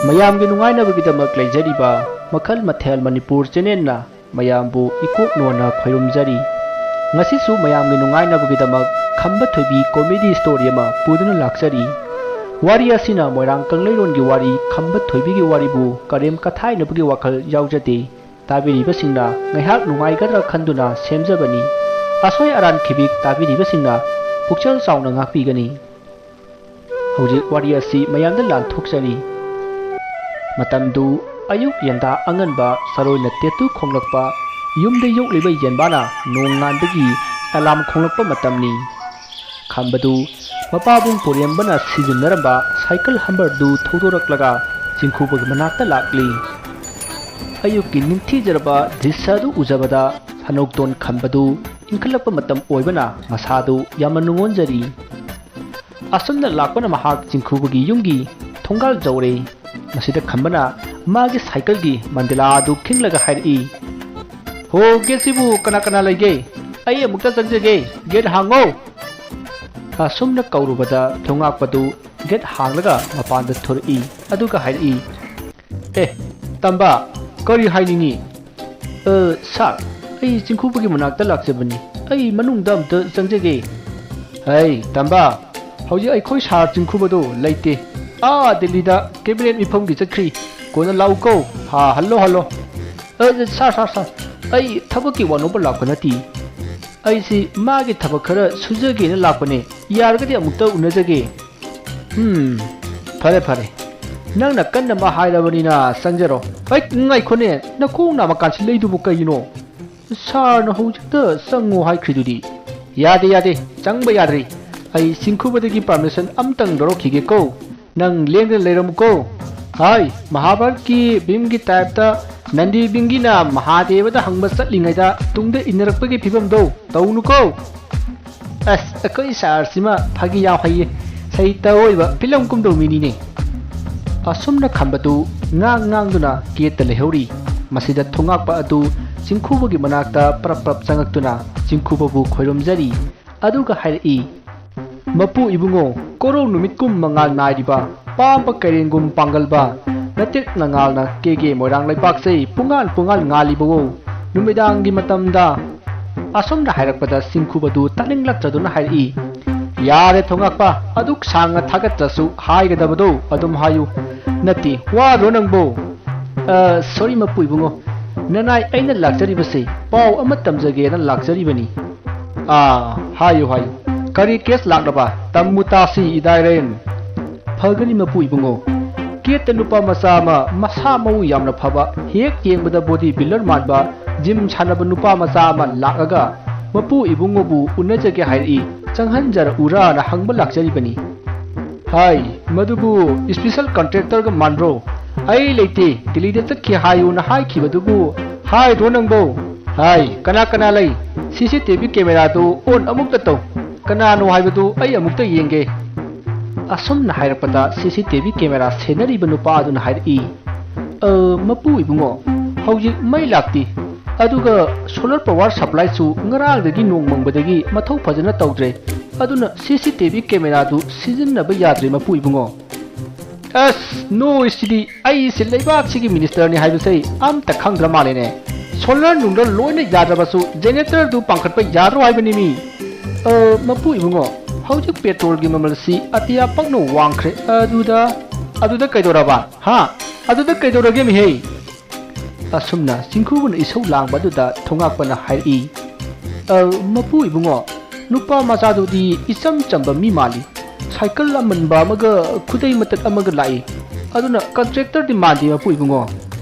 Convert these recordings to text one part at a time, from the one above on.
ꯃꯌꯥꯝꯒꯤ ꯅꯨꯡꯉꯥꯏꯅꯕꯒꯤꯗꯃꯛ ꯂꯩꯖꯔꯤꯕ ꯃꯈꯜ ꯃꯊꯦꯜ ꯃꯅꯤꯄꯨꯔ ꯆꯦꯅꯦꯜꯅ ꯃꯌꯥꯝꯕꯨ ꯏꯀꯣꯛꯅꯣꯟꯅ ꯈꯣꯏꯔꯨꯝꯖꯔꯤ꯫ ꯉꯁꯤꯁꯨ ꯃꯌꯥꯝꯒꯤ ꯅꯨꯡꯉꯥꯏꯅꯕꯒꯤꯗꯃꯛ ꯈꯝꯕ ꯊꯣꯏꯕꯤ ꯀꯣꯃꯦꯗꯤ ꯁ꯭ꯇꯣꯔꯤ ꯑꯃ ꯄꯨꯗꯨꯅ ꯂꯥꯛꯆꯔꯤ꯫ ꯋꯥꯔꯤ ꯑꯁꯤꯅ ꯃꯣꯏꯔꯥꯡ ꯀꯪꯂꯩꯔꯣꯟꯒꯤ ꯋꯥꯔꯤ ꯈꯝꯕ ꯊꯣꯏꯕꯤꯒꯤ ꯋꯥꯔꯤꯕꯨ ꯀꯔꯦꯝ ꯀꯊꯥꯏꯅꯕꯒꯤ ꯋꯥꯈꯜ ꯌꯥꯎꯖꯗꯦ꯫ ꯇꯥꯕꯤꯔꯤꯕꯁꯤꯡꯅ ꯉꯥꯏꯍꯥꯛ ꯅꯨꯡꯉꯥꯏꯒꯗ꯭ꯔꯥ ꯈꯟꯗꯨꯅ ꯁꯦꯝꯖꯕꯅꯤ꯫ ꯑꯁꯣꯏ ꯑꯔꯥꯟ ꯈꯤꯕꯤꯛ ꯇꯥꯕꯤꯔꯤꯕꯁꯤꯡꯅ ꯄꯨꯛꯆꯦꯜ ꯆꯥꯎꯅ ꯉꯥꯛꯄꯤꯒꯅꯤ꯫ ꯍꯧꯖꯤꯛ ꯋꯥꯔꯤ ꯑꯁꯤ ꯃꯌꯥꯝꯗ ꯂꯥꯟꯊꯣꯛꯆꯔꯤ꯫ ꯃꯇꯝꯗꯨ ꯑꯌꯨꯛ ꯌꯦꯟꯗꯥ ꯑꯉꯟꯕ ꯁꯔꯣꯏꯅ ꯇꯦꯇꯨ ꯈꯣꯡꯂꯛꯄ ꯌꯨꯝꯗ ꯌꯣꯛꯂꯤꯕ ꯌꯦꯟꯕꯥꯅ ꯅꯣꯡ ꯉꯥꯟꯕꯒꯤ ꯑꯦꯂꯥꯝ ꯈꯣꯡꯂꯛꯄ ꯃꯇꯝꯅꯤ꯫ ꯈꯝꯕꯗꯨ ꯃꯄꯥꯕꯨꯡ ꯄꯣꯔꯦꯝꯕꯅ ꯁꯤꯖꯤꯟꯅꯔꯝꯕ ꯁꯥꯏꯀꯜ ꯍꯝꯕꯔꯗꯨ ꯊꯧꯗꯣꯔꯛꯂꯒ ꯆꯤꯡꯈꯨꯕꯒꯤ ꯃꯅꯥꯛꯇ ꯂꯥꯛꯂꯤ꯫ ꯑꯌꯨꯛꯀꯤ ꯅꯤꯡꯊꯤꯖꯔꯕ ꯗ꯭ꯔꯤꯁ꯭ꯌꯗꯨ ꯎꯖꯕꯗ ꯁꯅꯧꯇꯣꯟ ꯈꯝꯕꯗꯨ ꯏꯟꯈꯠꯂꯛꯄ ꯃꯇꯝ ꯑꯣꯏꯕꯅ ꯃꯁꯥꯗꯨ ꯌꯥꯝꯅ ꯅꯨꯡꯉꯣꯟꯖꯔꯤ꯫ ꯑꯁꯨꯝꯅ ꯂꯥꯛꯄꯅ ꯃꯍꯥꯛ ꯆꯤꯡꯈꯨꯕꯒꯤ ꯌꯨꯝꯒꯤ ꯊꯣꯡꯒꯥꯜ ꯌꯧꯔꯦ꯫ ꯃꯁꯤꯗ ꯈꯝꯕꯅ ꯃꯥꯒꯤ ꯁꯥꯏꯀꯜꯒꯤ ꯃꯟꯗꯤꯂꯥ ꯑꯗꯨ ꯈꯤꯡꯂꯒ ꯍꯥꯏꯔꯛꯏ, "ꯍꯣ ꯒꯦꯠꯁꯤꯕꯨ ꯀꯅꯥ ꯀꯅꯥ ꯂꯩꯒꯦ? ꯑꯩ ꯑꯃꯨꯛꯇ ꯆꯪꯖꯒꯦ, ꯒꯦꯠ ꯍꯥꯡꯉꯣ!" ꯑꯁꯨꯝꯅ ꯀꯧꯔꯨꯕꯗ ꯊꯣꯡꯉꯥꯛꯄꯗꯨ ꯒꯦꯠ ꯍꯥꯡꯂꯒ ꯃꯄꯥꯟꯗ ꯊꯣꯔꯛꯏ ꯑꯗꯨꯒ ꯍꯥꯏꯔꯛꯏ, "ꯑꯦ ꯇꯝꯕ, ꯀꯔꯤ ꯍꯥꯏꯅꯤꯡꯉꯤ?" "ꯁꯥꯔ, ꯑꯩ ꯆꯤꯡꯈꯨꯕꯒꯤ ꯃꯅꯥꯛꯇ ꯂꯥꯛꯆꯕꯅꯤ, ꯑꯩ ꯃꯅꯨꯡꯗ ꯑꯝꯇ ꯆꯪꯖꯒꯦ." "ꯍꯩ ꯇꯝꯕ, ꯍꯧꯖꯤꯛ ꯑꯩꯈꯣꯏ ꯁꯥꯔ ꯆꯤꯡꯈꯨꯕꯗꯣ ꯂꯩꯇꯦ, ꯗꯤꯜꯂꯤꯗ ꯀꯦꯕꯤꯅꯦꯠ ꯃꯤꯐꯝꯒꯤ ꯆꯠꯈ꯭ꯔꯤ, ꯀꯣꯟꯅ ꯂꯥꯛꯎꯀꯣ." "ꯍꯜꯂꯣ." "ꯁꯥꯔ, ꯑꯩ ꯊꯕꯛꯀꯤ ꯋꯥꯅꯣꯕ ꯂꯥꯛꯄ ꯅꯠꯇꯦ, ꯑꯩꯁꯤ ꯃꯥꯒꯤ ꯊꯕꯛ ꯈꯔ ꯁꯨꯖꯒꯦꯅ ꯂꯥꯛꯄꯅꯦ, ꯌꯥꯔꯒꯗꯤ ꯑꯃꯨꯛꯇ ꯎꯅꯖꯒꯦ." ꯐꯔꯦ, ꯅꯪꯅ ꯀꯟꯅ ꯍꯥꯏꯔꯕꯅꯤꯅ ꯆꯪꯖꯔꯣ." "ꯉꯥꯏꯈꯣꯅꯦ, ꯅꯈꯣꯡ ꯅꯥꯝꯃ ꯀꯥꯟꯁꯤꯜꯂꯛꯏꯗꯨꯕꯨ ꯀꯩꯒꯤꯅꯣ? ꯁꯥꯔꯅ ꯍꯧꯖꯤꯛꯇ ꯆꯪꯉꯣ ꯍꯥꯏꯈ꯭ꯔꯤꯗꯨꯗꯤ." "ꯌꯥꯗꯦ, ꯆꯪꯕ ꯌꯥꯗ꯭ꯔꯤ, ꯑꯩ ꯆꯤꯡꯈꯨꯕꯗꯒꯤ ꯄꯥꯔꯃꯤꯁꯟ ꯑꯝꯇꯪ ꯂꯧꯔꯛꯈꯤꯒꯦꯀꯣ, ꯅꯪ ꯂꯦꯡꯗꯅ ꯂꯩꯔꯝꯃꯨꯀꯣ." "ꯃꯍꯥꯚꯥꯔꯠꯀꯤ ꯚꯤꯝꯒꯤ ꯇꯥꯏꯞꯇ ꯅꯟꯗꯤ ꯕꯤꯡꯒꯤꯅ ꯃꯍꯥꯗꯦꯕꯗ ꯍꯪꯕ ꯆꯠꯂꯤꯉꯩꯗ ꯇꯨꯡꯗ ꯏꯟꯅꯔꯛꯄꯒꯤ ꯐꯤꯕꯝꯗꯣ ꯇꯧꯅꯨꯀꯣ." "ꯑꯩꯈꯣꯏ ꯁꯥꯔꯁꯤꯃ ꯐꯥꯒꯤ ꯌꯥꯝ ꯍꯩꯌꯦ, ꯁꯍꯤꯇ꯭ꯌ ꯑꯣꯏꯕ ꯐꯤꯂꯝ ꯀꯨꯝꯗꯧ ꯃꯤꯅꯤꯅꯦ." ꯑꯁꯨꯝꯅ ꯈꯝꯕꯗꯨ ꯉꯥꯡꯗꯨꯅ ꯒꯦꯠꯇ ꯂꯩꯍꯧꯔꯤ꯫ ꯃꯁꯤꯗ ꯊꯣꯡꯉꯥꯛꯄ ꯑꯗꯨ ꯆꯤꯡꯈꯨꯕꯒꯤ ꯃꯅꯥꯛꯇ ꯄ꯭ꯔꯞ ꯆꯪꯉꯛꯇꯨꯅ ꯆꯤꯡꯈꯨꯕꯕꯨ ꯈꯣꯏꯔꯨꯝꯖꯔꯤ ꯑꯗꯨꯒ ꯍꯥꯏꯔꯛꯏ, "ꯃꯄꯨ ꯏꯕꯨꯡꯉꯣ, ꯀꯣꯔꯧ ꯅꯨꯃꯤꯠꯀꯨꯝ ꯃꯉꯥꯜ ꯅꯥꯏꯔꯤꯕ, ꯄꯥꯝꯕ ꯀꯩꯔꯦꯟꯒꯨꯝ ꯄꯥꯡꯒꯜꯕ, ꯅꯇꯦꯛ ꯅꯉꯥꯜꯅ ꯀꯦꯒꯦ ꯃꯣꯏꯔꯥꯡ ꯂꯩꯄꯥꯛꯁꯦ ꯄꯨꯡꯉꯥꯟ ꯉꯥꯜꯂꯤꯕꯋꯣ ꯅꯨꯃꯤꯗꯥꯡꯒꯤ ꯃꯇꯝꯗ." ꯑꯁꯨꯝꯅ ꯍꯥꯏꯔꯛꯄꯗ ꯆꯤꯡꯈꯨꯕꯗꯨ ꯇꯥꯅꯤꯡꯂꯛꯇ꯭ꯔꯗꯨꯅ ꯍꯥꯏꯔꯛꯏ, "ꯌꯥꯔꯦ ꯊꯣꯡꯉꯥꯛꯄ, ꯑꯗꯨꯛ ꯁꯥꯡꯅ ꯊꯥꯒꯠꯇ꯭ꯔꯁꯨ ꯍꯥꯏꯒꯗꯕꯗꯣ ꯑꯗꯨꯝ ꯍꯥꯏꯌꯨ, ꯅꯠꯇꯦ ꯋꯥꯗ꯭ꯔꯣ ꯅꯪꯕꯣ?" "ꯁꯣꯔꯤ ꯃꯄꯨ ꯏꯕꯨꯡꯉꯣ, ꯅꯅꯥꯏ ꯑꯩꯅ ꯂꯥꯛꯆꯔꯤꯕꯁꯦ ꯄꯥꯎ ꯑꯃ ꯇꯝꯖꯒꯦꯅ ꯂꯥꯛꯆꯔꯤꯕꯅꯤ." "ꯍꯥꯏꯌꯨ, ꯀꯔꯤ ꯀꯦꯁ ꯂꯥꯛꯂꯕ? ꯇꯝꯃꯨ ꯇꯥꯁꯤ ꯏꯗꯥꯏꯔꯦꯟ." "ꯐꯒꯅꯤ ꯃꯄꯨ ꯏꯕꯨꯡꯉꯣ, ꯒꯦꯠꯇ ꯅꯨꯄꯥ ꯃꯆꯥ ꯑꯃ ꯃꯁꯥ ꯃꯎ ꯌꯥꯝꯅ ꯐꯕ, ꯍꯦꯛ ꯌꯦꯡꯕꯗ ꯕꯣꯗꯤ ꯕꯤꯜꯗꯔ ꯃꯥꯟꯕ, ꯖꯤꯝ ꯁꯥꯟꯅꯕ ꯅꯨꯄꯥ ꯃꯆꯥ ꯑꯃ ꯂꯥꯛꯑꯒ ꯃꯄꯨ ꯏꯕꯨꯡꯉꯣꯕꯨ ꯎꯅꯖꯒꯦ ꯍꯥꯏꯔꯛꯏ, ꯆꯪꯍꯟꯖꯔꯛꯎꯔꯥꯅ ꯍꯪꯕ ꯂꯥꯛꯆꯔꯤꯕꯅꯤ." "ꯃꯗꯨꯕꯨ ꯏꯁꯄꯤꯁꯦꯜ ꯀꯟꯇ꯭ꯔꯦꯛꯇꯔꯒ ꯃꯥꯟꯕ꯭ꯔꯣ? ꯑꯩ ꯂꯩꯇꯦ, ꯗꯤꯜꯂꯤꯗ ꯆꯠꯈꯤ ꯍꯥꯏꯌꯨꯅ ꯍꯥꯏꯈꯤꯕꯗꯨꯕꯨ ꯍꯥꯏꯗ꯭ꯔꯣ ꯅꯪꯕꯣ?" "ꯀꯅꯥ ꯂꯩ? CCTV ꯀꯦꯃꯦꯔꯥꯗꯨ ꯑꯣꯟ ꯑꯃꯨꯛꯇ ꯇꯧ, ꯀꯅꯥꯅꯣ ꯍꯥꯏꯕꯗꯨ ꯑꯩ ꯑꯃꯨꯛꯇ ꯌꯦꯡꯒꯦ." ꯑꯁꯨꯝꯅ ꯍꯥꯏꯔꯛꯄꯗ CCTV ꯀꯦꯃꯦꯔꯥ ꯁꯦꯟꯅꯔꯤꯕ ꯅꯨꯄꯥ ꯑꯗꯨꯅ ꯍꯥꯏꯔꯛꯏ, "ꯃꯄꯨ ꯏꯕꯨꯡꯉꯣ, ꯍꯧꯖꯤꯛ ꯃꯩ ꯂꯥꯛꯇꯦ, ꯑꯗꯨꯒ ꯁꯣꯂꯔ ꯄꯋꯥꯔ ꯁꯄ꯭ꯂꯥꯏꯁꯨ ꯉꯔꯥꯡꯗꯒꯤ ꯅꯣꯡ ꯃꯪꯕꯗꯒꯤ ꯃꯊꯧ ꯐꯖꯅ ꯇꯧꯗ꯭ꯔꯦ, ꯑꯗꯨꯅ CCTV ꯀꯦꯃꯦꯔꯥꯗꯨ ꯁꯤꯖꯤꯟꯅꯕ ꯌꯥꯗ꯭ꯔꯦ ꯃꯄꯨ ꯏꯕꯨꯡꯉꯣ." "ꯅꯣꯏꯁꯤꯗꯤ ꯑꯩꯁꯦ ꯂꯩꯕꯥꯛꯁꯤꯒꯤ ꯃꯤꯅꯤꯁꯇꯔꯅꯤ ꯍꯥꯏꯕꯁꯦ ꯑꯝꯇ ꯈꯪꯗ꯭ꯔ ꯃꯥꯜꯂꯦꯅꯦ꯫ ꯁꯣꯂꯔ ꯅꯨꯡꯂꯔ ꯂꯣꯏꯅ ꯌꯥꯗ꯭ꯔꯕꯁꯨ ꯖꯦꯅꯦꯔꯦꯇꯔꯗꯨ ꯄꯥꯡꯈꯠꯄ ꯌꯥꯗ꯭ꯔꯣ ꯍꯥꯏꯕꯅꯤ ꯃꯤ." "ꯃꯄꯨ ꯏꯕꯨꯡꯉꯣ, ꯍꯧꯖꯤꯛ ꯄꯦꯇ꯭ꯔꯣꯜꯒꯤ ꯃꯃꯜꯁꯤ ꯑꯇꯤꯌꯥ ꯄꯛꯅ ꯋꯥꯡꯈ꯭ꯔꯦ, ꯑꯗꯨꯗ ꯀꯩꯗꯧꯔꯕ? ꯑꯗꯨꯗ ꯀꯩꯗꯧꯔꯒꯦ ꯃꯤꯍꯦ?" ꯑꯁꯨꯝꯅ ꯆꯤꯡꯈꯨꯕꯅ ꯏꯁꯧ ꯂꯥꯡꯕ ꯑꯗꯨꯗ ꯊꯣꯡꯉꯥꯛꯄꯅ ꯍꯥꯏꯔꯛꯏ, "ꯃꯄꯨ ꯏꯕꯨꯡꯉꯣ, ꯅꯨꯄꯥ ꯃꯆꯥꯗꯨꯗꯤ ꯏꯆꯝ ꯆꯝꯕ ꯃꯤ ꯃꯥꯜꯂꯤ, ꯁꯥꯏꯀꯜ ꯑꯃꯟꯕ ꯑꯃꯒ ꯈꯨꯗꯩ ꯃꯇꯠ ꯑꯃꯒ ꯂꯥꯛꯏ, ꯑꯗꯨꯅ ꯀꯟꯇ꯭ꯔꯦꯛꯇꯔꯗꯤ ꯃꯥꯟꯗꯦ ꯃꯄꯨ ꯏꯕꯨꯡꯉꯣ."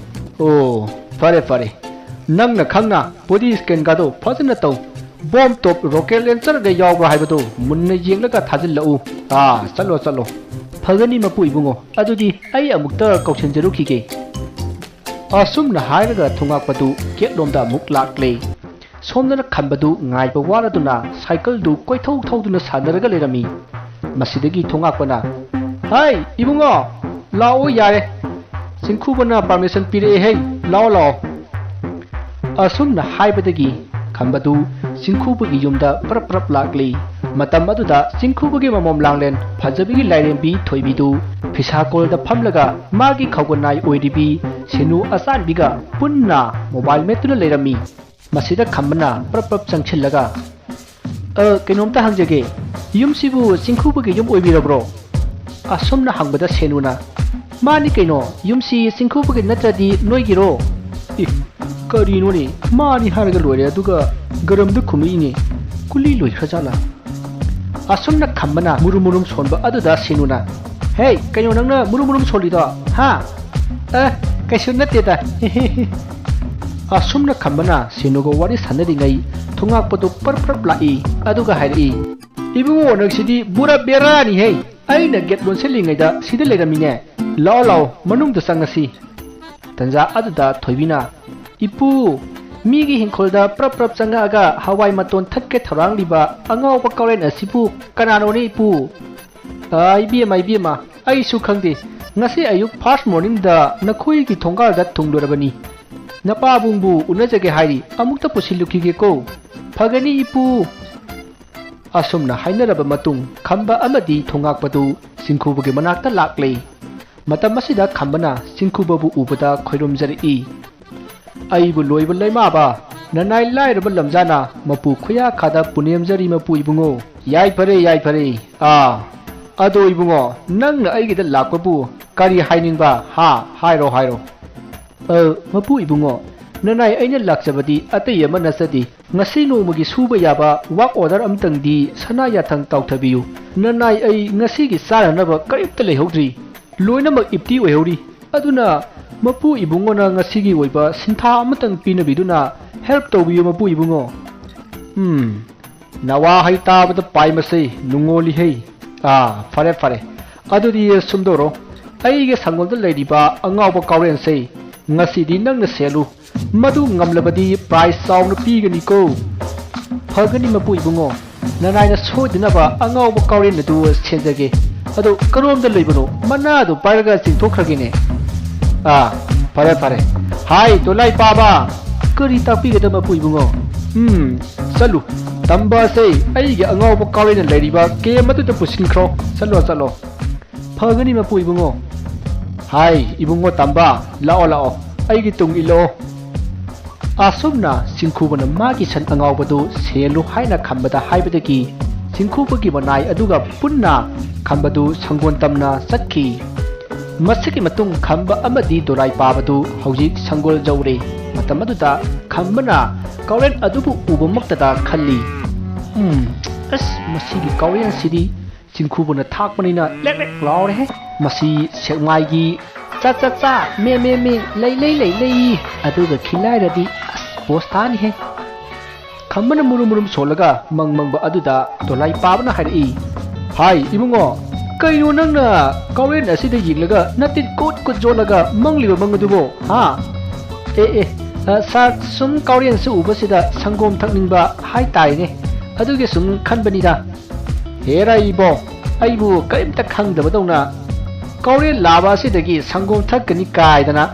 "ꯑꯣ, ꯐꯔꯦ, ꯅꯪꯅ ꯈꯪꯅ ꯕꯣꯗꯤ ꯁ꯭ꯀꯦꯟꯒꯗꯣ ꯐꯖꯅ ꯇꯧ, ꯕꯣꯝ ꯇꯣꯞ ꯔꯣꯀꯦꯠ ꯂꯦꯟꯆꯔꯒ ꯌꯥꯎꯕ꯭ꯔꯥ ꯍꯥꯏꯕꯗꯣ ꯃꯨꯟꯅ ꯌꯦꯡꯂꯒ ꯊꯥꯖꯤꯜꯂꯛꯎ." "ꯆꯠꯂꯣ." "ꯐꯒꯅꯤ ꯃꯄꯨ ꯏꯕꯨꯡꯉꯣ, ꯑꯗꯨꯗꯤ ꯑꯩ ꯑꯃꯨꯛꯇ ꯀꯧꯁꯤꯟꯖꯔꯨꯈꯤꯒꯦ." ꯑꯁꯨꯝꯅ ꯍꯥꯏꯔꯒ ꯊꯣꯡꯉꯥꯛꯄꯗꯨ ꯒꯦꯠꯂꯣꯝꯗ ꯑꯃꯨꯛ ꯂꯥꯛꯂꯦ꯫ ꯁꯣꯝꯗꯅ ꯈꯝꯕꯗꯨ ꯉꯥꯏꯕ ꯋꯥꯔꯗꯨꯅ ꯁꯥꯏꯀꯜꯗꯨ ꯊꯧꯗꯨꯅ ꯁꯥꯟꯅꯔꯒ ꯂꯩꯔꯝꯃꯤ꯫ ꯃꯁꯤꯗꯒꯤ ꯊꯣꯡꯉꯥꯛꯄꯅ, ꯏꯕꯨꯡꯉꯣ, ꯂꯥꯛꯑꯣ ꯌꯥꯔꯦ, ꯆꯤꯡꯈꯨꯕꯅ ꯄꯥꯔꯃꯤꯁꯟ ꯄꯤꯔꯛꯑꯦ, ꯂꯥꯛꯑꯣ." ꯑꯁꯨꯝꯅ ꯍꯥꯏꯕꯗꯒꯤ ꯈꯝꯕꯗꯨ ꯆꯤꯡꯈꯨꯕꯒꯤ ꯌꯨꯝꯗ ꯄ꯭ꯔꯞ ꯂꯥꯛꯂꯤ꯫ ꯃꯇꯝ ꯑꯗꯨꯗ ꯆꯤꯡꯈꯨꯕꯒꯤ ꯃꯃꯣꯝ ꯂꯥꯡꯂꯦꯟ ꯐꯖꯕꯤꯒꯤ ꯂꯥꯏꯔꯦꯝꯕꯤ ꯊꯣꯏꯕꯤꯗꯨ ꯐꯤꯁꯥꯀꯣꯜꯗ ꯐꯝꯂꯒ ꯃꯥꯒꯤ ꯈꯧꯒꯅꯥꯏ ꯑꯣꯏꯔꯤꯕꯤ ꯁꯦꯅꯨ ꯑꯆꯥꯟꯕꯤꯒ ꯄꯨꯟꯅ ꯃꯣꯕꯥꯏꯜ ꯃꯦꯠꯇꯨꯅ ꯂꯩꯔꯝꯃꯤ꯫ ꯃꯁꯤꯗ ꯈꯝꯕꯅ ꯄ꯭ꯔꯞ ꯆꯪꯁꯤꯜꯂꯒ ꯀꯩꯅꯣꯝꯇ ꯍꯪꯖꯒꯦ, ꯌꯨꯝꯁꯤꯕꯨ ꯆꯤꯡꯈꯨꯕꯒꯤ ꯌꯨꯝ ꯑꯣꯏꯕꯤꯔꯕ꯭ꯔꯣ? ꯑꯁꯨꯝꯅ ꯍꯪꯕꯗ ꯁꯦꯅꯨꯅ ꯃꯥꯅꯤ ꯀꯩꯅꯣ, ꯌꯨꯝꯁꯤ ꯆꯤꯡꯈꯨꯕꯒꯤ ꯅꯠꯇ꯭ꯔꯗꯤ ꯅꯣꯏꯒꯤꯔꯣ? ꯀꯔꯤꯅꯣꯅꯦ ꯃꯥꯅꯤ ꯍꯥꯏꯔꯒ ꯂꯣꯏꯔꯦ ꯑꯗꯨꯒ ꯒꯔꯝꯗ ꯈꯨꯝꯃꯛꯏꯅꯦ, ꯀꯨꯂꯤ ꯂꯣꯏꯈ꯭ꯔꯖꯥꯠꯂꯥ? ꯑꯁꯨꯝꯅ ꯈꯝꯕꯅ ꯃꯨꯔꯨꯝ ꯁꯣꯟꯕ ꯑꯗꯨꯗ ꯁꯦꯅꯨꯅ ꯍꯦ ꯀꯩꯅꯣ ꯅꯪꯅ ꯃꯨꯔꯨꯝ ꯁꯣꯜꯂꯤꯗꯣ ꯍꯥ? ꯀꯩꯁꯨ ꯅꯠꯇꯦꯗ ꯑꯁꯨꯝꯅ ꯈꯝꯕꯅ ꯁꯦꯅꯨꯒ ꯋꯥꯔꯤ ꯁꯥꯟꯅꯔꯤꯉꯩ ꯊꯣꯉꯥꯛꯄꯗꯨ ꯄ꯭ꯔꯞ ꯂꯥꯛꯏ ꯑꯗꯨꯒ ꯍꯥꯏꯔꯛꯏ ꯏꯕꯨꯡꯉꯣ ꯅꯪꯁꯤꯗꯤ ꯕꯨꯔꯥ ꯕꯦꯔꯥꯅꯤꯍꯦ, ꯑꯩꯅ ꯒꯦꯠ ꯂꯣꯟꯁꯤꯜꯂꯤꯉꯩꯗ ꯁꯤꯗ ꯂꯩꯔꯝꯃꯤꯅꯦ, ꯂꯥꯛꯑꯣ ꯃꯅꯨꯡꯗ ꯆꯪꯉꯁꯤ꯫ ꯇꯟꯖꯥ ꯑꯗꯨꯗ ꯊꯣꯏꯕꯤꯅ ꯏꯄꯨ ꯃꯤꯒꯤ ꯍꯤꯡꯈꯣꯜꯗ ꯄ꯭ꯔꯞ ꯆꯪꯉꯛꯑꯒ ꯍꯋꯥꯏ ꯃꯇꯣꯟ ꯊꯠꯀꯦ ꯊꯧꯔꯥꯡꯂꯤꯕ ꯑꯉꯥꯎꯕ ꯀꯥꯎꯔꯦꯟ ꯑꯁꯤꯕꯨ ꯀꯅꯥꯅꯣꯅꯦ ꯏꯄꯨ? ꯏꯕꯦꯝꯃ ꯑꯩꯁꯨ ꯈꯪꯗꯦ, ꯉꯁꯤ ꯑꯌꯨꯛ ꯐꯥꯔꯁ ꯃꯣꯔꯅꯤꯡꯗ ꯅꯈꯣꯏꯒꯤ ꯊꯣꯡꯒꯥꯜꯗ ꯊꯨꯡꯂꯨꯔꯕꯅꯤ, ꯅꯄꯥꯕꯨꯡꯕꯨ ꯎꯅꯖꯒꯦ ꯍꯥꯏꯔꯤ, ꯑꯃꯨꯛꯇ ꯄꯨꯁꯤꯜꯂꯨꯈꯤꯒꯦꯀꯣ꯫ ꯐꯒꯅꯤ ꯏꯄꯨ꯫ ꯑꯁꯨꯝꯅ ꯍꯥꯏꯅꯔꯕ ꯃꯇꯨꯡ ꯈꯝꯕ ꯑꯃꯗꯤ ꯊꯣꯉꯥꯛꯄꯗꯨ ꯆꯤꯡꯈꯨꯕꯒꯤ ꯃꯅꯥꯛꯇ ꯂꯥꯛꯂꯦ꯫ ꯃꯇꯝ ꯑꯁꯤꯗ ꯈꯝꯕꯅ ꯆꯤꯡꯈꯨꯕꯕꯨ ꯎꯕꯗ ꯈꯣꯏꯔꯨꯝꯖꯔꯛꯏ꯫ ꯑꯩꯕꯨ ꯂꯣꯏꯕ ꯂꯩꯃꯥꯕ ꯅꯅꯥꯏ ꯂꯥꯏꯔꯕ ꯂꯝꯖꯥꯅ ꯃꯄꯨ ꯈꯨꯌꯥꯈꯥꯗ ꯄꯨꯅꯦꯝꯖꯔꯤ ꯃꯄꯨ ꯏꯕꯨꯡꯉꯣ꯫ ꯌꯥꯏꯐꯔꯦ ꯑꯗꯣ ꯏꯕꯨꯡꯉꯣ ꯅꯪꯅ ꯑꯩꯒꯤꯗ ꯂꯥꯛꯄꯕꯨ ꯀꯔꯤ ꯍꯥꯏꯅꯤꯡꯕ ꯍꯥꯏꯔꯣ꯫ ꯃꯄꯨ ꯏꯕꯨꯡꯉꯣ, ꯅꯅꯥꯏ ꯑꯩꯅ ꯂꯥꯛꯆꯕꯗꯤ ꯑꯇꯩ ꯑꯃ ꯅꯠꯆꯗꯦ, ꯉꯁꯤ ꯅꯣꯡꯃꯒꯤ ꯁꯨꯕ ꯌꯥꯕ ꯋꯥꯛ ꯑꯣꯔꯗꯔ ꯑꯃꯇꯪꯗꯤ ꯁꯅꯥ ꯌꯥꯊꯪ ꯇꯧꯊꯕꯤꯌꯨ꯫ ꯅꯅꯥꯏ ꯑꯩ ꯉꯁꯤꯒꯤ ꯆꯥꯅꯅꯕ ꯀꯔꯤꯝꯇ ꯂꯩꯍꯧꯗ꯭ꯔꯤ, ꯂꯣꯏꯅꯃꯛ ꯏꯞꯇꯤ ꯑꯣꯏꯍꯧꯔꯤ, ꯑꯗꯨꯅ ꯃꯄꯨ ꯏꯕꯨꯡꯉꯣꯅ ꯉꯁꯤꯒꯤ ꯑꯣꯏꯕ ꯁꯤꯟꯊꯥ ꯑꯃꯇꯪ ꯄꯤꯅꯕꯤꯗꯨꯅ ꯍꯦꯜꯞ ꯇꯧꯕꯤꯌꯨ ꯃꯄꯨ ꯏꯕꯨꯡꯉꯣ꯫ ꯅꯋꯥ ꯍꯩ ꯇꯥꯕꯗ ꯄꯥꯏꯃꯁꯩ ꯅꯨꯡꯉꯣꯜꯂꯤꯍꯩ꯫ ꯐꯔꯦ ꯑꯗꯨꯗꯤ ꯁꯨꯝꯗꯧꯔꯣ, ꯑꯩꯒꯤ ꯁꯪꯒꯣꯜꯗ ꯂꯩꯔꯤꯕ ꯑꯉꯥꯎꯕ ꯀꯥꯎꯔꯦꯟꯁꯦ ꯉꯁꯤꯗꯤ ꯅꯪꯅ ꯁꯦꯜꯂꯨ, ꯃꯗꯨ ꯉꯝꯂꯕꯗꯤ ꯄ꯭ꯔꯥꯏꯖ ꯆꯥꯎꯅ ꯄꯤꯒꯅꯤꯀꯣ꯫ ꯐꯒꯅꯤ ꯃꯄꯨ ꯏꯕꯨꯡꯉꯣ, ꯅꯅꯥꯏꯅ ꯁꯣꯏꯗꯅꯕ ꯑꯉꯥꯎꯕ ꯀꯥꯎꯔꯦꯟ ꯑꯗꯨ ꯁꯦꯟꯖꯒꯦ꯫ ꯑꯗꯣ ꯀꯔꯣꯝꯗ ꯂꯩꯕꯅꯣ? ꯃꯅꯥꯗꯨ ꯄꯥꯏꯔꯒ ꯆꯤꯡꯊꯣꯛꯈ꯭ꯔꯒꯦꯅꯦ꯫ ꯐꯔꯦ ꯍꯥꯏ ꯗꯣꯂꯥꯏ ꯄꯥꯕ, ꯀꯔꯤ ꯇꯥꯛꯄꯤꯒꯗ ꯃꯄꯨ ꯏꯕꯨꯡꯉꯣ? ꯆꯠꯂꯨ, ꯇꯝꯕꯁꯦ ꯑꯩꯒꯤ ꯑꯉꯥꯎꯕ ꯀꯥꯎꯔꯦꯟꯅ ꯂꯩꯔꯤꯕ ꯀꯦꯝ ꯑꯗꯨꯗ ꯄꯨꯁꯤꯟꯈ꯭ꯔꯣ, ꯆꯠꯂꯣ꯫ ꯐꯒꯅꯤ ꯃꯄꯨ ꯏꯕꯨꯡꯉꯣ꯫ ꯍꯥꯏ ꯏꯕꯨꯡꯉꯣ ꯇꯝꯕ, ꯂꯥꯛꯑꯣ ꯑꯩꯒꯤ ꯇꯨꯡ ꯏꯜꯂꯛꯑꯣ꯫ ꯑꯁꯨꯝꯅ ꯆꯤꯡꯈꯨꯕꯅ ꯃꯥꯒꯤ ꯁꯟ ꯑꯉꯥꯎꯕꯗꯨ ꯁꯦꯜꯂꯨ ꯍꯥꯏꯅ ꯈꯝꯕꯗ ꯍꯥꯏꯕꯗꯒꯤ ꯆꯤꯡꯈꯨꯕꯒꯤ ꯃꯅꯥꯏ ꯑꯗꯨꯒ ꯄꯨꯟꯅ ꯈꯝꯕꯗꯨ ꯁꯪꯒꯣꯜ ꯇꯝꯅ ꯆꯠꯈꯤ꯫ ꯃꯁꯤꯒꯤ ꯃꯇꯨꯡ ꯈꯝꯕ ꯑꯃꯗꯤ ꯗꯣꯂꯥꯏ ꯄꯥꯕꯗꯨ ꯍꯧꯖꯤꯛ ꯁꯪꯒꯣꯜ ꯌꯧꯔꯦ꯫ ꯃꯇꯝ ꯑꯗꯨꯗ ꯈꯝꯕꯅ ꯀꯥꯎꯔꯦꯟ ꯑꯗꯨꯕꯨ ꯎꯕꯃꯛꯇꯗ ꯈꯜꯂꯤ, ꯃꯁꯤꯒꯤ ꯀꯥꯎꯔꯦꯟꯁꯤꯗꯤ ꯆꯤꯡꯈꯨꯕꯅ ꯊꯥꯛꯄꯅꯤꯅ ꯂꯦꯛ ꯂꯥꯎꯔꯦꯍꯦ, ꯃꯁꯤ ꯁꯦꯛꯃꯥꯏꯒꯤ ꯆꯥ ꯃꯦ ꯂꯩ ꯑꯗꯨꯒ ꯈꯤꯂꯥꯏꯔꯗꯤ ꯄꯣꯁ ꯊꯥꯅꯤꯍꯦ꯫ ꯈꯝꯕꯅ ꯃꯨꯔꯨꯝ ꯁꯣꯜꯂꯒ ꯃꯪꯕ ꯑꯗꯨꯗ ꯗꯣꯂꯥꯏ ꯄꯥꯕꯅ ꯍꯥꯏꯔꯛꯏ, ꯍꯥꯏ ꯏꯕꯨꯡꯉꯣ, ꯀꯩꯅꯣ ꯅꯪꯅ ꯀꯥꯎꯔꯦꯟ ꯑꯁꯤꯗ ꯌꯦꯡꯂꯒ ꯅꯇꯤꯟ ꯀꯨꯠ ꯖꯣꯠꯂꯒ ꯃꯪꯂꯤꯕ ꯃꯪ ꯑꯗꯨꯕꯣ? ꯁꯥꯔ ꯁꯨꯝ ꯀꯥꯎꯔꯦꯟꯁꯨ ꯎꯕꯁꯤꯗ ꯁꯪꯒꯣꯝ ꯊꯛꯅꯤꯡꯕ ꯍꯥꯏꯇꯥꯔꯦꯅꯦ, ꯑꯗꯨꯒꯤ ꯁꯨꯝ ꯈꯟꯕꯅꯤꯗ꯫ ꯍꯦꯔꯥ ꯏꯕꯣ, ꯑꯩꯕꯨ ꯀꯔꯤꯝꯇ ꯈꯪꯗꯕꯗꯧꯅ ꯀꯥꯎꯔꯦꯟ ꯂꯥꯕ ꯑꯁꯤꯗꯒꯤ ꯁꯪꯒꯣꯝ ꯊꯛꯀꯅꯤ ꯀꯥꯏꯗꯅ꯫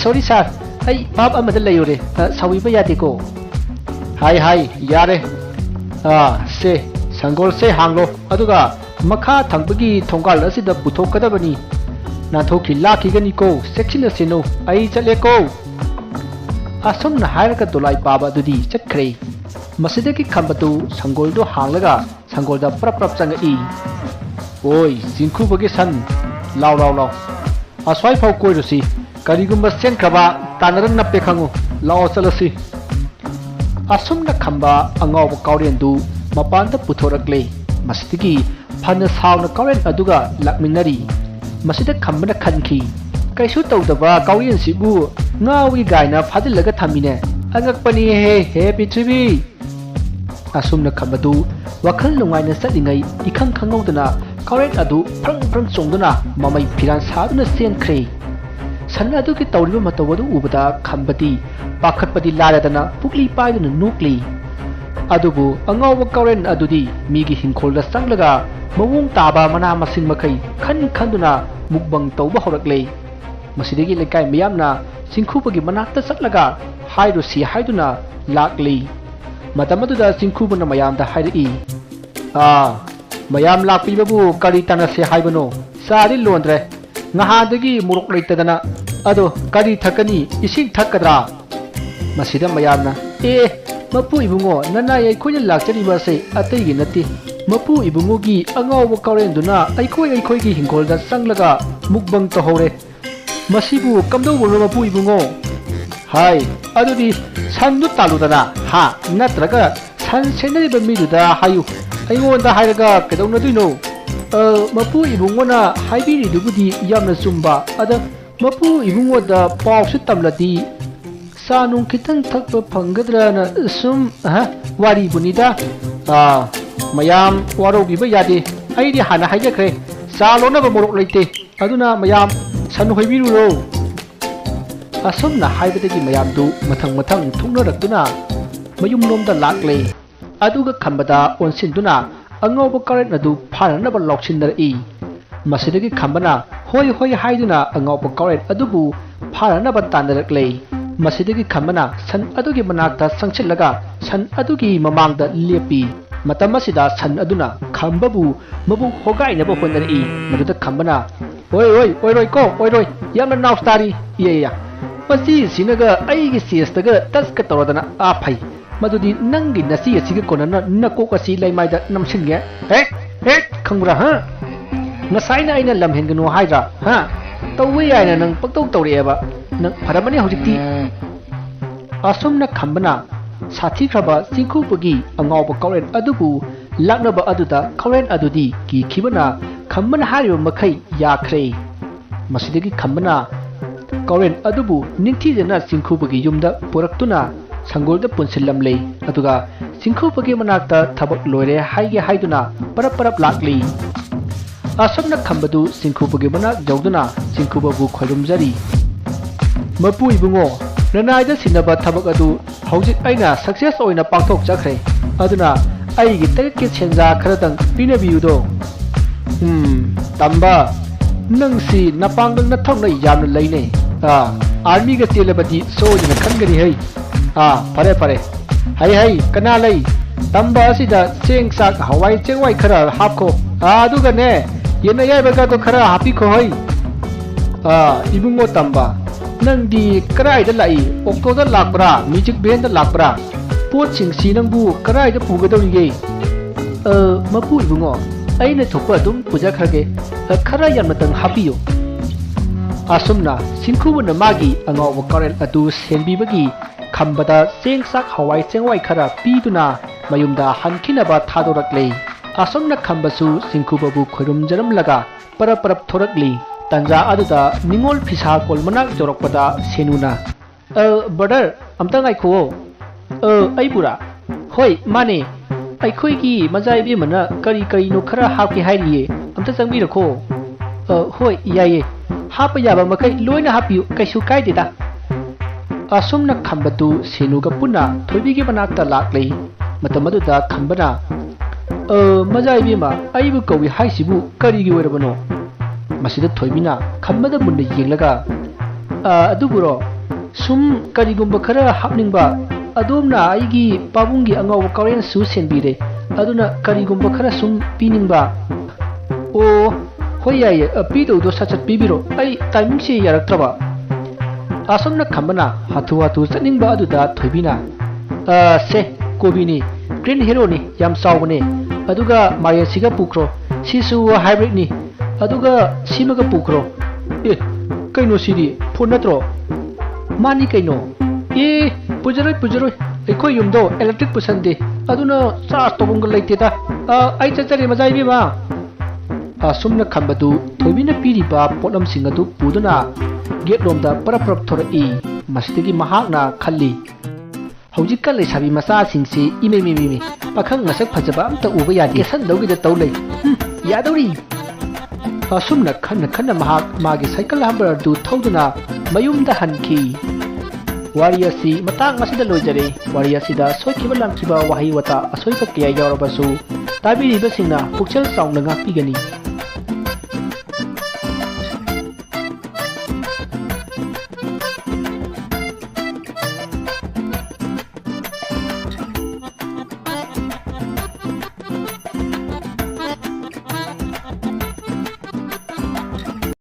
ꯁꯣꯔꯤ ꯁꯥꯔ, ꯑꯩ ꯚꯥꯞ ꯑꯃꯗ ꯂꯩꯔꯨꯔꯦ, ꯁꯥꯎꯕꯤꯕ ꯌꯥꯗꯦꯀꯣ꯫ ꯍꯥꯏ ꯌꯥꯔꯦ, ꯁꯦ ꯁꯪꯒꯣꯜꯁꯦ ꯍꯥꯡꯂꯣ, ꯑꯗꯨꯒ ꯃꯈꯥ ꯊꯪꯕꯒꯤ ꯊꯣꯡꯒꯥꯜ ꯑꯁꯤꯗ ꯄꯨꯊꯣꯛꯀꯗꯕꯅꯤ, ꯅꯥꯟꯊꯣꯛꯈꯤ ꯂꯥꯛꯈꯤꯒꯅꯤꯀꯣ, ꯆꯦꯛꯁꯤꯟꯅ ꯁꯦꯟꯅꯧ, ꯑꯩ ꯆꯠꯂꯦꯀꯣ꯫ ꯑꯁꯨꯝꯅ ꯍꯥꯏꯔꯒ ꯗꯣꯂꯥꯏ ꯄꯥꯕ ꯑꯗꯨꯗꯤ ꯆꯠꯈ꯭ꯔꯦ꯫ ꯃꯁꯤꯗꯒꯤ ꯈꯝꯕꯗꯨ ꯁꯪꯒꯣꯜꯗꯨ ꯍꯥꯡꯂꯒ ꯁꯪꯒꯣꯜꯗ ꯄ꯭ꯔꯞ ꯆꯪꯉꯛꯏ꯫ ꯑꯣꯏ ꯆꯤꯡꯈꯨꯕꯒꯤ ꯁꯟ, ꯂꯥꯎ ꯑꯁ꯭ꯋꯥꯏ ꯐꯥꯎ ꯀꯣꯏꯔꯨꯁꯤ, ꯀꯔꯤꯒꯨꯝꯕ ꯆꯦꯟꯈ꯭ꯔꯕ ꯇꯥꯟꯅꯔ ꯅꯞꯄꯦ ꯈꯪꯉꯨ, ꯂꯥꯛꯑꯣ ꯆꯠꯂꯁꯤ꯫ ꯑꯁꯨꯝꯅ ꯈꯝꯕ ꯑꯉꯥꯎꯕ ꯀꯥꯎꯔꯦꯟꯗꯨ ꯃꯄꯥꯟꯗ puthoragले masitigi phana sauna kauren aduga lakminari masida khambana khanki kaisu tawdaba kaurien sibu ngawi gaina phadilaga thamine angakpani he pithibi asumna khambadu wakhal nungaina salingai ikhang khangaudana kauren adu prang chongduna mamai phiran saduna senkre sanna adu ki tawriba matawadu ubada khambadi pakhatpadi laradana pukli paiduna nukli adubu angawa kauren adudi migi hingkholda sanglaga mawung taba mana masing makai khanduna mukbang tawba horakle masidegi lekai miyamna singkhubagi manakta satlaga hairusi haiduna lakli matamaduda singkhubuna mayamda hairi ꯃꯌꯥꯝ ꯂꯥꯛꯄꯤꯕꯕꯨ ꯀꯔꯤ ꯇꯥꯟꯅꯁꯦ ꯍꯥꯏꯕꯅꯣ ꯆꯥꯗꯤ ꯂꯣꯟꯗ꯭ꯔꯦ ꯉꯍꯥꯟꯗꯒꯤ ꯃꯣꯔꯣꯛ ꯂꯩꯇꯗꯅ ꯑꯗꯣ ꯀꯔꯤ ꯊꯛꯀꯅꯤ ꯏꯁꯤꯡ ꯊꯛꯀꯗ꯭ꯔꯥ ꯃꯁꯤꯗ ꯃꯌꯥꯝꯅ ꯃꯄꯨ ꯏꯕꯨꯡꯉꯣ ꯅꯅꯥꯏ ꯑꯩꯈꯣꯏꯅ ꯂꯥꯛꯆꯔꯤꯕ ꯑꯁꯤ ꯑꯇꯩꯒꯤ ꯅꯠꯇꯦ ꯃꯄꯨ ꯏꯕꯨꯡꯉꯣꯒꯤ ꯑꯉꯥꯎꯕ ꯀꯥꯎꯔꯦꯟꯗꯨꯅ ꯑꯩꯈꯣꯏꯒꯤ ꯍꯤꯡꯒꯣꯜꯗ ꯆꯪꯂꯒ ꯃꯨꯛꯕꯪ ꯇꯧꯍꯧꯔꯦ ꯃꯁꯤꯕꯨ ꯀꯝꯗꯧꯕꯅꯣ ꯃꯄꯨ ꯏꯕꯨꯡꯉꯣ ꯍꯥꯏ ꯑꯗꯨꯗꯤ ꯁꯟꯗꯨ ꯇꯥꯜꯂꯨꯗꯅ ꯍꯥ ꯅꯠꯇ꯭ꯔꯒ ꯁꯟ ꯁꯦꯟꯅꯔꯤꯕ ꯃꯤꯗꯨꯗ ꯍꯥꯏꯌꯨ ꯑꯩꯉꯣꯟꯗ ꯍꯥꯏꯔꯒ ꯀꯩꯗꯧꯅꯗꯣꯏꯅꯣ ꯃꯄꯨ ꯏꯕꯨꯡꯉꯣꯅ ꯍꯥꯏꯕꯤꯔꯤꯗꯨꯕꯨꯗꯤ ꯌꯥꯝꯅ ꯆꯨꯝꯕ ꯑꯗ ꯃꯄꯨ ꯏꯕꯨꯡꯉꯣꯗ ꯄꯥꯎꯁꯨ ꯇꯝꯂꯗꯤ ꯆꯥ ꯅꯨꯡ ꯈꯤꯇꯪ ꯊꯛꯄ ꯐꯪꯒꯗ꯭ꯔꯅ ꯁꯨꯝ ꯋꯥꯔꯤꯕꯨꯅꯤꯗ ꯃꯌꯥꯝ ꯋꯥꯔꯧꯕꯤꯕ ꯌꯥꯗꯦ ꯑꯩꯗꯤ ꯍꯥꯟꯅ ꯍꯥꯏꯖꯈ꯭ꯔꯦ ꯆꯥ ꯂꯣꯟꯅꯕ ꯃꯣꯔꯣꯛ ꯂꯩꯇꯦ ꯑꯗꯨꯅ ꯃꯌꯥꯝ ꯁꯟ ꯍꯣꯏꯕꯤꯔꯨꯔꯣ ꯑꯁꯨꯝꯅ ꯍꯥꯏꯕꯗꯒꯤ ꯃꯌꯥꯝꯗꯨ ꯃꯊꯪ ꯊꯣꯛꯅꯔꯛꯇꯨꯅ ꯃꯌꯨꯝꯂꯣꯝꯗ ꯂꯥꯛꯂꯦ ꯑꯗꯨꯒ ꯈꯝꯕꯗ ꯑꯣꯟꯁꯤꯟꯗꯨꯅ ꯑꯉꯧꯕ ꯀꯥꯔꯦꯟ ꯑꯗꯨ ꯐꯥꯅꯅꯕ ꯂꯥꯎꯁꯤꯟꯅꯔꯛꯏ ꯃꯁꯤꯗꯒꯤ ꯈꯝꯕꯅ ꯍꯣꯏ ꯍꯥꯏꯗꯨꯅ ꯑꯉꯧꯕ ꯀꯥꯔꯦꯟ ꯑꯗꯨꯕꯨ ꯐꯥꯅꯅꯕ ꯇꯥꯟꯅꯔꯛꯂꯦ ꯃꯁꯤꯗꯒꯤ ꯈꯝꯕꯅ ꯁꯟ ꯑꯗꯨꯒꯤ ꯃꯅꯥꯛꯇ ꯆꯪꯁꯤꯜꯂꯒ ꯁꯟ ꯑꯗꯨꯒꯤ ꯃꯃꯥꯡꯗ ꯂꯦꯞꯄꯤ ꯃꯇꯝ ꯑꯁꯤꯗ ꯁꯟ ꯑꯗꯨꯅ ꯈꯝꯕꯕꯨ ꯃꯕꯨꯛ ꯍꯣꯒꯥꯏꯅꯕ ꯍꯣꯠꯅꯔꯛꯏ ꯃꯗꯨꯗ ꯈꯝꯕꯅ ꯑꯣꯏꯔꯣꯏ ꯌꯥꯝꯅ ꯅꯥꯎꯁ ꯇꯥꯔꯤ ꯃꯁꯤꯁꯤꯅꯒ ꯑꯩꯒꯤ ꯆꯦꯁꯇꯒ ꯇꯁꯀ ꯇꯧꯔꯗꯅ ꯐꯩ ꯃꯗꯨꯗꯤ ꯅꯪꯒꯤ ꯅꯆꯤ ꯑꯁꯤꯒ ꯀꯣꯟꯅꯅ ꯅꯀꯣꯛ ꯑꯁꯤ ꯂꯩꯃꯥꯏꯗ ꯅꯝꯁꯤꯟꯒꯦ ꯈꯪꯕ꯭ꯔꯥ ꯉꯁꯥꯏꯅ ꯑꯩꯅ ꯂꯝꯍꯦꯟꯒꯅꯨ ꯍꯥꯏꯗ꯭ꯔꯥ ꯇꯧꯕ ꯌꯥꯏꯅ ꯅꯪ ꯄꯛꯇꯧ ꯇꯧꯔꯛꯑꯦꯕ ꯅꯪ ꯐꯔꯝꯃꯅꯤ ꯍꯧꯖꯤꯛꯇꯤ ꯑꯁꯨꯝꯅ ꯈꯝꯕꯅ ꯁꯥꯊꯤꯈ꯭ꯔꯕ ꯆꯤꯡꯈꯨꯕꯒꯤ ꯑꯉꯥꯎꯕ ꯀꯥꯎꯔꯦꯟ ꯑꯗꯨꯕꯨ ꯂꯥꯛꯅꯕ ꯑꯗꯨꯗ ꯀꯥꯎꯔꯦꯟ ꯑꯗꯨꯗꯤ ꯀꯤꯈꯤꯕꯅ ꯈꯝꯕꯅ ꯍꯥꯏꯔꯤꯕ ꯃꯈꯩ ꯌꯥꯈ꯭ꯔꯦ ꯃꯁꯤꯗꯒꯤ ꯈꯝꯕꯅ ꯀꯥꯎꯔꯦꯟ ꯑꯗꯨꯕꯨ ꯅꯤꯡꯊꯤꯖꯅ ꯆꯤꯡꯈꯨꯕꯒꯤ ꯌꯨꯝꯗ ꯄꯨꯔꯛꯇꯨꯅ ꯁꯪꯒꯣꯜꯗ ꯄꯨꯟꯁꯤꯜꯂꯝꯂꯦ ꯑꯗꯨꯒ ꯆꯤꯡꯈꯨꯕꯒꯤ ꯃꯅꯥꯛꯇ ꯊꯕꯛ ꯂꯣꯏꯔꯦ ꯍꯥꯏꯗꯨꯅ ꯄꯔꯞ ꯂꯥꯛꯂꯤ ꯑꯁꯨꯝꯅ ꯈꯝꯕꯗꯨ ꯆꯤꯡꯈꯨꯕꯒꯤ ꯃꯅꯥꯛ ꯌꯧꯗꯨꯅ ꯆꯤꯡꯈꯨꯕꯕꯨ ꯈꯣꯏꯔꯨꯝꯖꯔꯤ ꯃꯄꯨ ꯏꯕꯨꯡꯉꯣ ꯅꯅꯥꯏꯗ ꯁꯤꯟꯅꯕ ꯊꯕꯛ ꯑꯗꯨ ꯍꯧꯖꯤꯛ ꯑꯩꯅ ꯁꯛꯁꯦꯁ ꯑꯣꯏꯅ ꯄꯥꯡꯊꯣꯛꯆꯈ꯭ꯔꯦ ꯑꯗꯨꯅ ꯑꯩꯒꯤ ꯇꯔꯦꯠꯀꯤ ꯁꯦꯟꯖꯥ ꯈꯔꯗꯪ ꯄꯤꯅꯕꯤꯌꯨꯗꯣ ꯇꯝꯕ ꯅꯪꯁꯤ ꯅꯄꯥꯡꯒꯜ ꯅꯊꯧꯅ ꯌꯥꯝꯅ ꯂꯩꯅꯦ आर्मी चेलबदी सोजना खनगनी है फरे हई कना लई तंबा चेंग साग हवाई चेंगवाई खरा हापको ने येना यायबगा को खरा हापीखो हई इबुंगो तंबा नंदी कराइदा लाई ओक्टोदा लाकब्रा म्यूजिक बैंड लाकब्रा पोटसिंगसी नंबु कराइदा पुगदौरिगे मपु इबुंगो अइना थोपा दुम पुजाखरगे खरा यामतंग हापियो असुमना सिंखुबना मागी अंगाव करेल अदु सेंबीबगी खंबदा चेंग साक हवाई चेंगवाई खरा पीदुना मयुमदा हनखिनबा थादोरकले असुमना खंबसु सिंखुबबु खोरुमजरम लगा परप थोरकली तंजा अदुदा निंगोल फिसा कोलमनाक जोरकपदा सेनुना ब्रदर अमतंग आइखो अइबुरा होय माने अइखोइगी मजाइबी मना करी नो खरा हापके हाइरिये अमता चंगबिरखो होय याये हाप याबा मकै लोइना हापियु कैसु काइदेदा असुमना खंबदु सेनुगा पुना थोइबिगे मनाक्ता लाक्लै मतमदुदा खंबना मजाइबीमा आइबु कवि हाइसिबु करिगी ओइरबनो मसिदा थोइबिना खंबदा मुन्ना येंगलगा अदुबुरो सुम करिगुम्बा खरा हापनिंगबा अदोमना आइगी पाबुंगी अंगाव करेन सु सेनबीरे अदुना करिगुम्बा खरा सुम पीनिंगबा ओ होय याय पीदो सचत पीबिरो अई टाइमिंग से यारक्त्रबा असमना खंबना हाथु चनिंगबा अदुदा थोइबिना से कोबिनी ग्रीन हीरो नि याम सावबने अदुगा मायसिगा पुक्रो सिसु हाइब्रिड नि अदुगा सिमगा पुक्रो ए कैनो सिदी फोन नत्रो मानी कैनो ए पुजरोय एखोय युमदो इलेक्ट्रिक पुसंदे अदुना चार्ज तोबंग लैतेदा आई चचरी मजाइबी मा असुमना खंबदु थोइबिना पीरिबा पोटलमसिंग अदु पुदुना गेट लोमदा परप थोरई मसिदगी महाकना खल्ली हौजिका लेसाबी मचासिंगसी इमेमी पाखंग मसक फजबा अमता उबा यादे सनदौगिदा तौलै यादौरी असुमना खन्ना महाक मागी साइकल नंबर दु थौदुना मयुमदा हनखी वारियासी मतांग मसिदा लोइजरे वारियासीदा सोइखिबा लामखिबा वाही वता असोइबा कया यावरबसु ताबिरिबसिंगना पुक्चल चाउना ngapiगनी